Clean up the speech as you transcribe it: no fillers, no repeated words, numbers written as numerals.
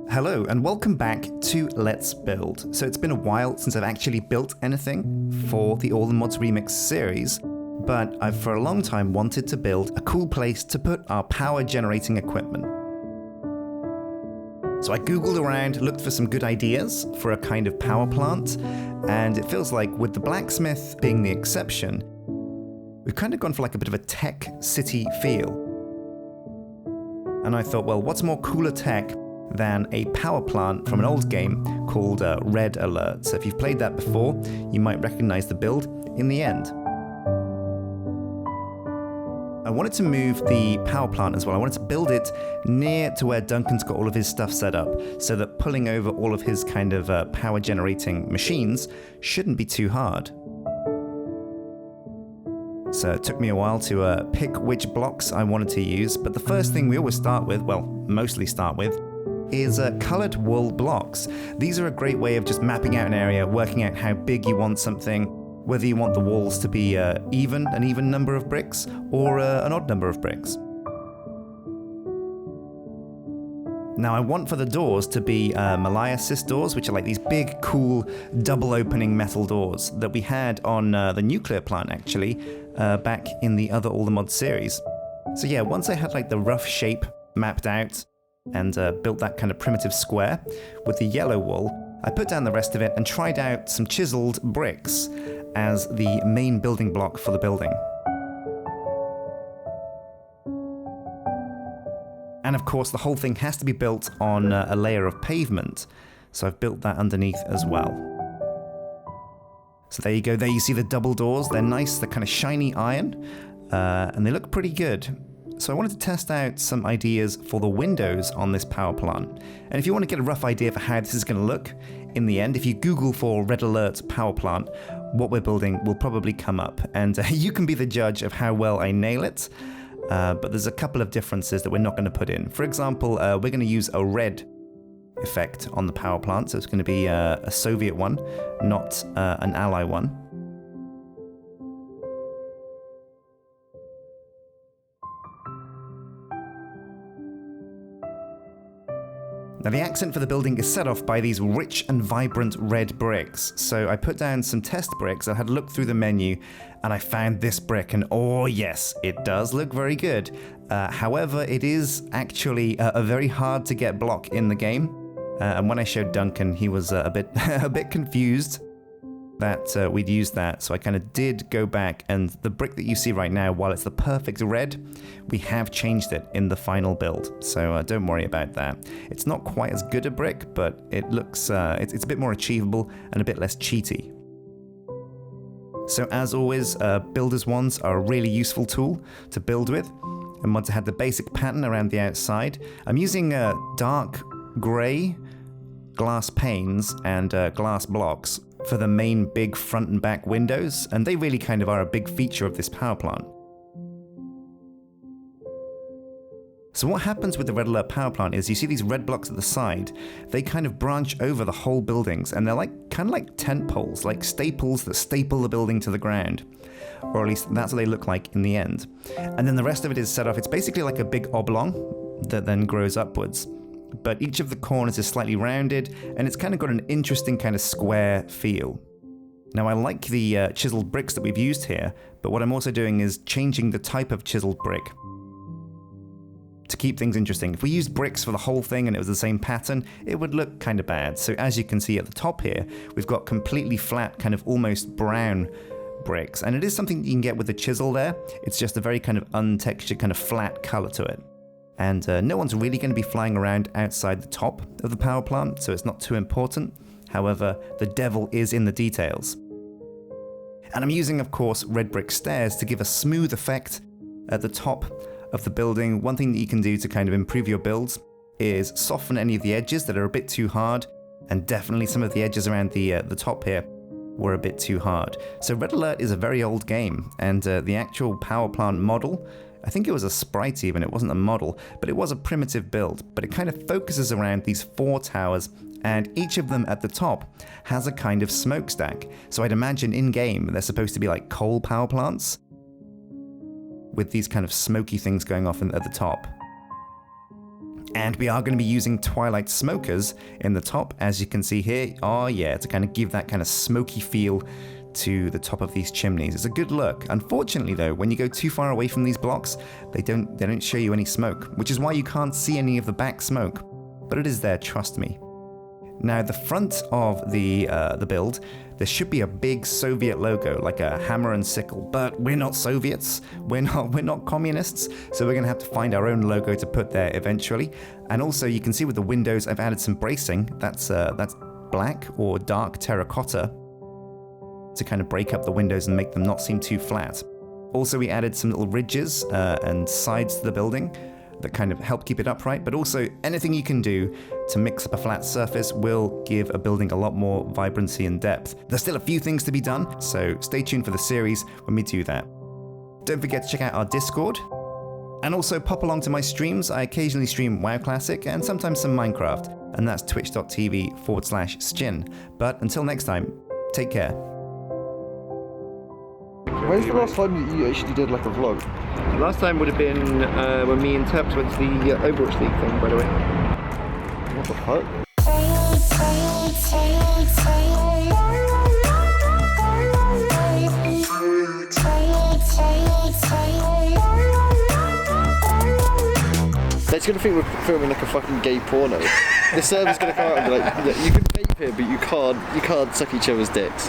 Hello and welcome back to Let's Build. So it's been a while since I've actually built anything for the All the Mods Remix series, but I've for a long time wanted to build a cool place to put our power generating equipment. So I googled around, looked for some good ideas for a kind of power plant, and it feels like with the blacksmith being the exception, we've kind of gone for like a bit of a tech city feel. And I thought, well, what's more cooler tech than a power plant from an old game called Red Alert. So if you've played that before, you might recognize the build in the end. I wanted to move the power plant as well. I wanted to build it near to where Duncan's got all of his stuff set up, so that pulling over all of his kind of power generating machines shouldn't be too hard. So it took me a while to pick which blocks I wanted to use, but the first thing we always start with, well, mostly start with, is colored wool blocks. These are a great way of just mapping out an area, working out how big you want something, whether you want the walls to be an even number of bricks, or an odd number of bricks. Now I want for the doors to be Malaya-Sys doors, which are like these big, cool, double opening metal doors that we had on the nuclear plant actually, back in the other All the Mods series. So yeah, once I had like the rough shape mapped out, and built that kind of primitive square with the yellow wool, I put down the rest of it and tried out some chiseled bricks as the main building block for the building. And of course the whole thing has to be built on a layer of pavement, so I've built that underneath as well. So there you go, there you see the double doors, they're nice, they're kind of shiny iron, and they look pretty good. So I wanted to test out some ideas for the windows on this power plant. And if you want to get a rough idea for how this is going to look in the end, if you Google for Red Alert power plant, what we're building will probably come up. And you can be the judge of how well I nail it. But there's a couple of differences that we're not going to put in. For example, we're going to use a red effect on the power plant. So it's going to be a Soviet one, not an Ally one. Now the accent for the building is set off by these rich and vibrant red bricks. So I put down some test bricks, I had a look through the menu, and I found this brick, and oh yes, it does look very good. However, it is actually a very hard to get block in the game. And when I showed Duncan, he was a bit confused that we'd used that, so I kind of did go back, and the brick that you see right now, while it's the perfect red, we have changed it in the final build, so don't worry about that. It's not quite as good a brick, but it looks, it's a bit more achievable and a bit less cheaty. So as always, builder's wands are a really useful tool to build with, and once I had the basic pattern around the outside, I'm using dark grey glass panes and glass blocks for the main big front and back windows, and they really kind of are a big feature of this power plant. So what happens with the Red Alert power plant is you see these red blocks at the side, they kind of branch over the whole buildings, and they're kind of like tent poles, like staples that staple the building to the ground. Or at least that's what they look like in the end. And then the rest of it is set off, it's basically like a big oblong that then grows upwards. But each of the corners is slightly rounded, and it's kind of got an interesting kind of square feel. Now I like the chiseled bricks that we've used here, but what I'm also doing is changing the type of chiseled brick to keep things interesting. If we used bricks for the whole thing and it was the same pattern, it would look kind of bad. So as you can see at the top here, we've got completely flat, kind of almost brown bricks, and it is something you can get with the chisel there. It's just a very kind of untextured, kind of flat color to it. And no one's really going to be flying around outside the top of the power plant, so it's not too important. However, the devil is in the details. And I'm using, of course, red brick stairs to give a smooth effect at the top of the building. One thing that you can do to kind of improve your builds is soften any of the edges that are a bit too hard, and definitely some of the edges around the top here were a bit too hard. So Red Alert is a very old game, and the actual power plant model, I think it was a sprite even, it wasn't a model, but it was a primitive build, but it kind of focuses around these 4 towers, and each of them at the top has a kind of smokestack. So I'd imagine in-game they're supposed to be like coal power plants with these kind of smoky things going off at the top. And we are going to be using twilight smokers in the top, as you can see here. Oh yeah, to kind of give that kind of smoky feel to the top of these chimneys. It's a good look. Unfortunately though, when you go too far away from these blocks, they don't show you any smoke, which is why you can't see any of the back smoke. But it is there, trust me. Now the front of the build, there should be a big Soviet logo, like a hammer and sickle, but we're not Soviets, we're not communists, so we're gonna have to find our own logo to put there eventually. And also you can see with the windows, I've added some bracing, that's black or dark terracotta to kind of break up the windows and make them not seem too flat. Also we added some little ridges and sides to the building that kind of help keep it upright, but also anything you can do to mix up a flat surface will give a building a lot more vibrancy and depth. There's still a few things to be done, so stay tuned for the series when we do that. Don't forget to check out our Discord, and also pop along to my streams. I occasionally stream WoW Classic and sometimes some Minecraft, and that's twitch.tv/Sjin. But until next time, take care. When's the last time you actually did like a vlog? Last time would have been when me and Tubbs went to the Overwatch League thing, by the way. What the fuck? They're just gonna think we're filming like a fucking gay porno. The server's gonna come out and be like, you can vape here, but you can't suck each other's dicks.